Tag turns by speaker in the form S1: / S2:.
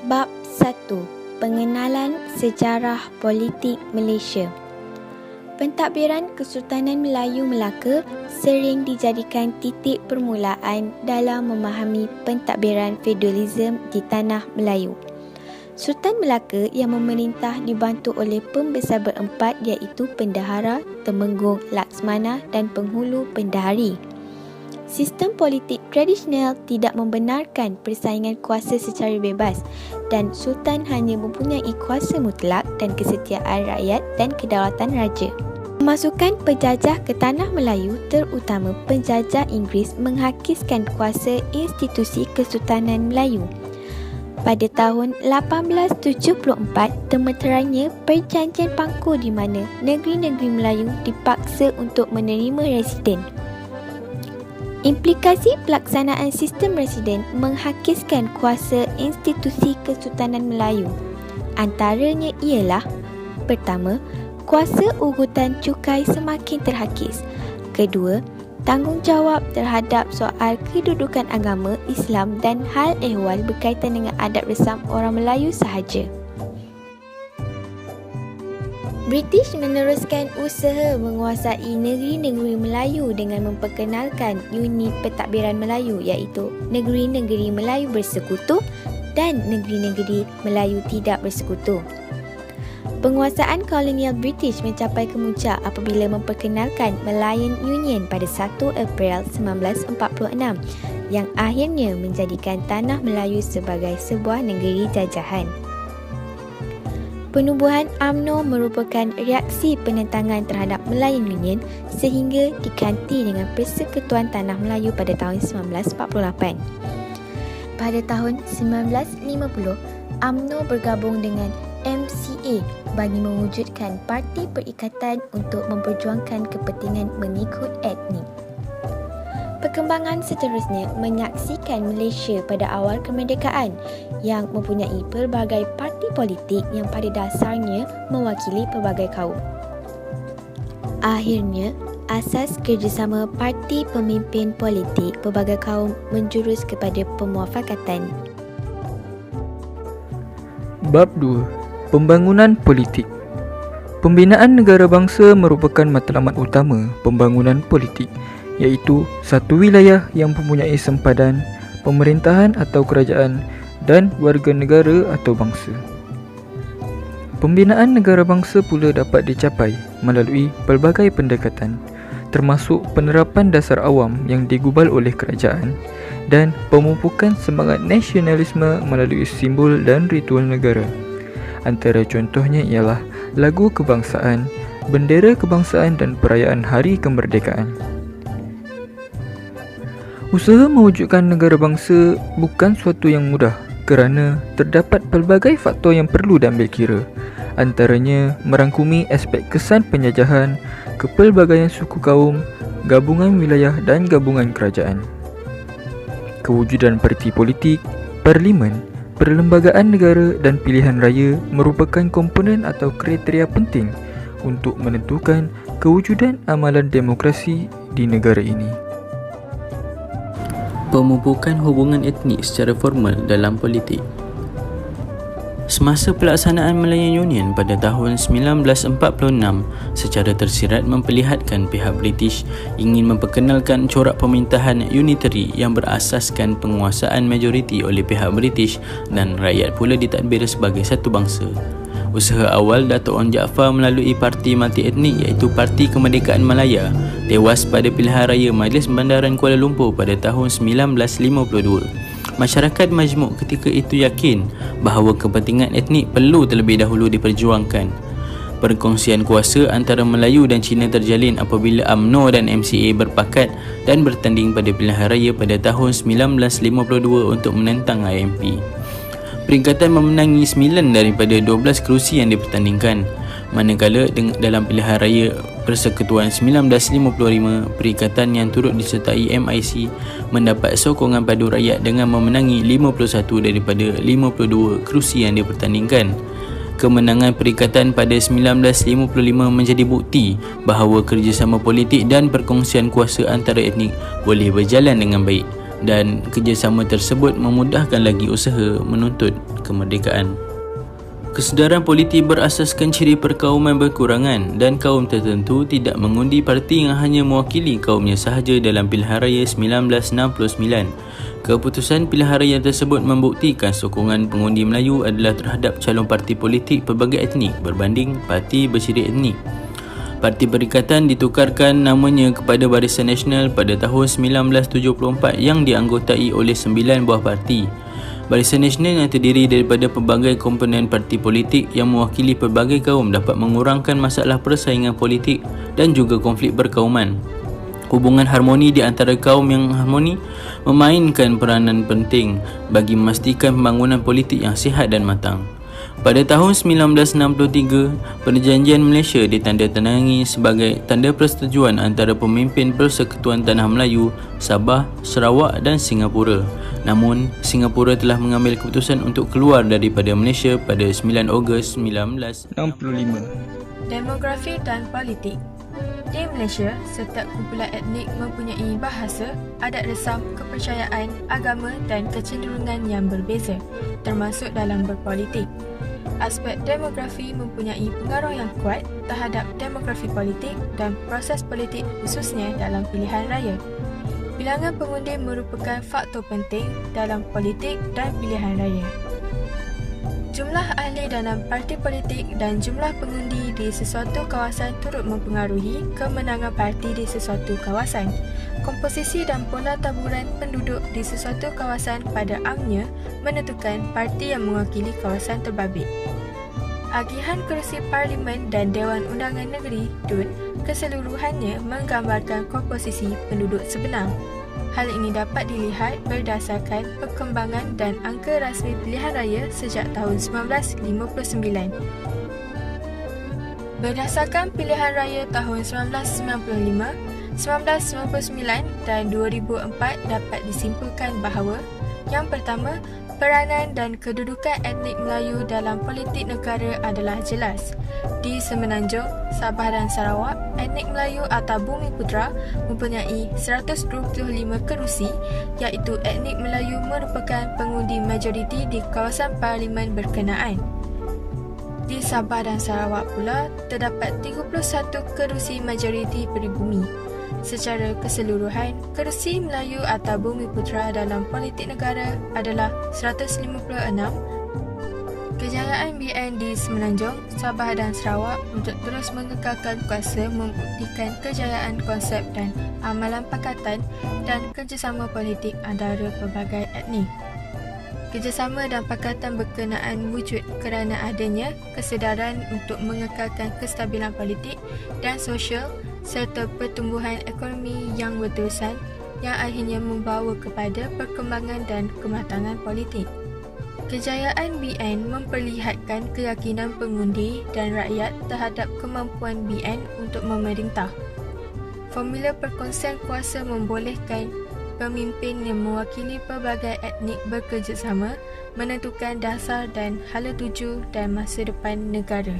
S1: Bab 1. Pengenalan Sejarah Politik Malaysia. Pentadbiran Kesultanan Melayu Melaka sering dijadikan titik permulaan dalam memahami pentadbiran feudalism di Tanah Melayu. Sultan Melaka yang memerintah dibantu oleh pembesar berempat iaitu Pendahara, Temenggung, Laksmana dan Penghulu Pendahari. Sistem politik tradisional tidak membenarkan persaingan kuasa secara bebas dan Sultan hanya mempunyai kuasa mutlak dan kesetiaan rakyat dan kedaulatan raja. Pemasukan penjajah ke Tanah Melayu, terutama penjajah Inggeris, menghakiskan kuasa institusi Kesultanan Melayu. Pada tahun 1874, temeterannya Perjanjian Pangku di mana negeri-negeri Melayu dipaksa untuk menerima residen. Implikasi pelaksanaan sistem residen menghakiskan kuasa institusi Kesultanan Melayu. Antaranya ialah: pertama, kuasa urutan cukai semakin terhakis. Kedua, tanggungjawab terhadap soal kedudukan agama Islam dan hal ehwal berkaitan dengan adat resam orang Melayu sahaja. British meneruskan usaha menguasai negeri-negeri Melayu dengan memperkenalkan unit pentadbiran Melayu iaitu Negeri-Negeri Melayu Bersekutu dan Negeri-Negeri Melayu Tidak Bersekutu. Penguasaan kolonial British mencapai kemuncak apabila memperkenalkan Malayan Union pada 1 April 1946 yang akhirnya menjadikan Tanah Melayu sebagai sebuah negeri jajahan. Penubuhan UMNO merupakan reaksi penentangan terhadap Malayan Union sehingga diganti dengan Persekutuan Tanah Melayu pada tahun 1948. Pada tahun 1950, UMNO bergabung dengan MCA bagi mewujudkan Parti Perikatan untuk memperjuangkan kepentingan mengikut etnik. Perkembangan seterusnya menyaksikan Malaysia pada awal kemerdekaan yang mempunyai pelbagai parti politik yang pada dasarnya mewakili pelbagai kaum. Akhirnya, asas kerjasama parti pemimpin politik pelbagai kaum menjurus kepada pemuafakatan.
S2: Bab 2. Pembangunan politik. Pembinaan negara bangsa merupakan matlamat utama pembangunan politik, iaitu satu wilayah yang mempunyai sempadan, pemerintahan atau kerajaan dan warga negara atau bangsa. Pembinaan negara bangsa pula dapat dicapai melalui pelbagai pendekatan, termasuk penerapan dasar awam yang digubal oleh kerajaan dan pemupukan semangat nasionalisme melalui simbol dan ritual negara. Antara contohnya ialah lagu kebangsaan, bendera kebangsaan dan perayaan hari kemerdekaan. Usaha mewujudkan negara bangsa bukan suatu yang mudah kerana terdapat pelbagai faktor yang perlu diambil kira. Antaranya merangkumi aspek kesan penjajahan, kepelbagaian suku kaum, gabungan wilayah dan gabungan kerajaan. Kewujudan parti politik, parlimen, perlembagaan negara dan pilihan raya merupakan komponen atau kriteria penting untuk menentukan kewujudan amalan demokrasi di negara ini.
S3: Pemupukan hubungan etnik secara formal dalam politik. Semasa pelaksanaan Malayan Union pada tahun 1946, secara tersirat memperlihatkan pihak British ingin memperkenalkan corak pemerintahan unitary yang berasaskan penguasaan majoriti oleh pihak British dan rakyat pula ditadbir sebagai satu bangsa. Usaha awal Dato' Onn Jaafar melalui parti multi-etnik iaitu Parti Kemerdekaan Malaya tewas pada pilihan raya Majlis Bandaran Kuala Lumpur pada tahun 1952. Masyarakat majmuk ketika itu yakin bahawa kepentingan etnik perlu terlebih dahulu diperjuangkan. Perkongsian kuasa antara Melayu dan Cina terjalin apabila UMNO dan MCA berpakat dan bertanding pada pilihan raya pada tahun 1952 untuk menentang IMP. Peringkatan memenangi 9 daripada 12 kerusi yang dipertandingkan. Manakala dalam pilihan raya Persekutuan 1955, Perikatan yang turut disertai MIC mendapat sokongan padu rakyat dengan memenangi 51 daripada 52 kerusi yang dipertandingkan. Kemenangan Perikatan pada 1955 menjadi bukti bahawa kerjasama politik dan perkongsian kuasa antara etnik boleh berjalan dengan baik. dan kerjasama tersebut memudahkan lagi usaha menuntut kemerdekaan. Kesedaran politik berasaskan ciri perkauman berkurangan dan kaum tertentu tidak mengundi parti yang hanya mewakili kaumnya sahaja dalam pilihan raya 1969. Keputusan pilihan raya tersebut membuktikan sokongan pengundi Melayu adalah terhadap calon parti politik pelbagai etnik berbanding parti berciri etnik. Parti Perikatan ditukarkan namanya kepada Barisan Nasional pada tahun 1974 yang dianggotai oleh 9 buah parti. Barisan Nasional yang terdiri daripada pelbagai komponen parti politik yang mewakili pelbagai kaum dapat mengurangkan masalah persaingan politik dan juga konflik berkauman. Hubungan harmoni di antara kaum yang harmoni memainkan peranan penting bagi memastikan pembangunan politik yang sihat dan matang. Pada tahun 1963, Perjanjian Malaysia ditandatangani sebagai tanda persetujuan antara pemimpin Persekutuan Tanah Melayu, Sabah, Sarawak dan Singapura. Namun, Singapura telah mengambil keputusan untuk keluar daripada Malaysia pada 9 Ogos 1965.
S4: Demografi dan politik. Di Malaysia, setiap kumpulan etnik mempunyai bahasa, adat resam, kepercayaan, agama dan kecenderungan yang berbeza, termasuk dalam berpolitik. Aspek demografi mempunyai pengaruh yang kuat terhadap demografi politik dan proses politik khususnya dalam pilihan raya. Bilangan pengundi merupakan faktor penting dalam politik dan pilihan raya. Jumlah ahli dalam parti politik dan jumlah pengundi di sesuatu kawasan turut mempengaruhi kemenangan parti di sesuatu kawasan. Komposisi dan pola taburan penduduk di sesuatu kawasan pada amnya menentukan parti yang mewakili kawasan terbabit. Agihan kerusi Parlimen dan Dewan Undangan Negeri (DUN) keseluruhannya menggambarkan komposisi penduduk sebenar. Hal ini dapat dilihat berdasarkan perkembangan dan angka rasmi pilihan raya sejak tahun 1959. Berdasarkan pilihan raya tahun 1995, 1999 dan 2004 dapat disimpulkan bahawa yang pertama, peranan dan kedudukan etnik Melayu dalam politik negara adalah jelas. Di Semenanjung, Sabah dan Sarawak, etnik Melayu atau Bumi Putra mempunyai 125 kerusi, iaitu etnik Melayu merupakan pengundi majoriti di kawasan parlimen berkenaan. Di Sabah dan Sarawak pula, terdapat 31 kerusi majoriti peribumi. Secara keseluruhan, kerusi Melayu atau Bumi Putra dalam politik negara adalah 156. Kejayaan BN di Semenanjung, Sabah dan Sarawak untuk terus mengekalkan kuasa membuktikan kejayaan konsep dan amalan pakatan dan kerjasama politik antara pelbagai etnik. Kerjasama dan pakatan berkenaan wujud kerana adanya kesedaran untuk mengekalkan kestabilan politik dan sosial serta pertumbuhan ekonomi yang berterusan yang akhirnya membawa kepada perkembangan dan kematangan politik. Kejayaan BN memperlihatkan keyakinan pengundi dan rakyat terhadap kemampuan BN untuk memerintah. Formula perkongsian kuasa membolehkan pemimpin yang mewakili pelbagai etnik bekerjasama menentukan dasar dan hala tuju dan masa depan negara.